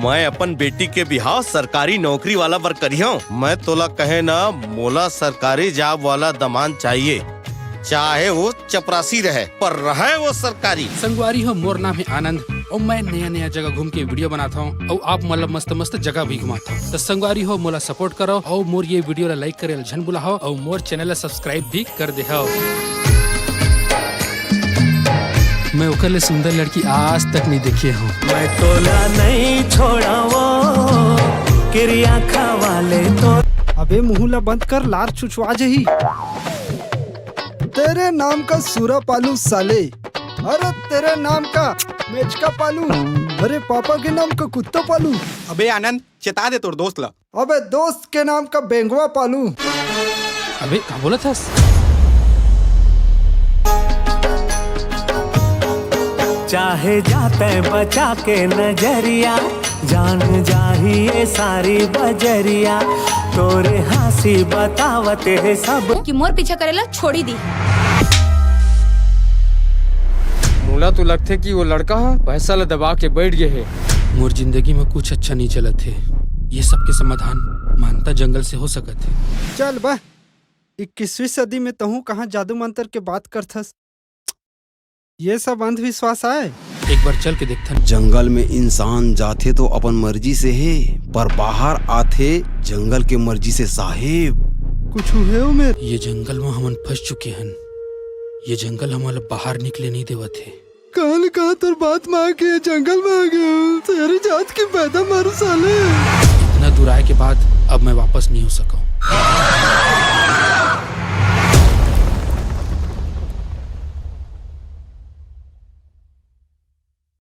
मैं अपन बेटी के बिहाव सरकारी नौकरी वाला पर करियो। मैं तोला कहे ना, मोला सरकारी जॉब वाला दमान चाहिए, चाहे वो चपरासी रहे पर रहे वो सरकारी। संगवारी हो, मोर नाम है आनंद और मैं नया नया जगह घूम के वीडियो बनाता हूँ और आप मतलब मस्त मस्त जगह भी घुमाता हूँ। तो संगवारी हो, मोला सपोर्ट करो और मोर ये वीडियो ला लाइक करे झन बुलाओ और मोर चैनल ला सब्सक्राइब भी कर दे। मैं ओकर सुंदर लड़की आज तक नहीं देखी हूँ। मैं तोला नहीं छोड़ा वो क्रिया खवाले तो। अबे मुँह ला बंद कर, लार चुचवा जही। तेरे नाम का सूरा पालू साले, अरे तेरे नाम का मेचका पालू, अरे पापा के नाम का कुत्ता पालू। अबे आनंद चेता दे तोर दोस्त ला। अबे दोस्त के नाम का बेंगवा पालू। अबे क्या बोला था? चाहे जाते बचा के नजरिया, जान जाहिए सारी बजरिया, तोरे हंसी बतावते है सब कि मोर पीछा करेला छोड़ी दी। मोला तो लगते कि वो लड़का पैसा ला दबा के बैठ गए है। मोर जिंदगी में कुछ अच्छा नहीं चला थे, ये सब के समाधान मानता जंगल से हो सकत है। चल बा, 21वीं सदी में तहु कहाँ जादू मंत्र के बात करथस। ये सब अंधविश्वास आए। एक बार चल के देखता। जंगल में इंसान जाथे तो अपन मर्जी से है, पर बाहर आथे जंगल के मर्जी से साहेब। कुछ हुए उमेर? ये जंगल में हमन फंस चुके हैं। ये जंगल हमारा बाहर निकले नहीं देवा थे। काल कहा तोर बात माँ के जंगल में आ गया, तेरी जात की पैदा मारू साले। इतना दूर आए के बाद अब मैं वापस नहीं हो सका।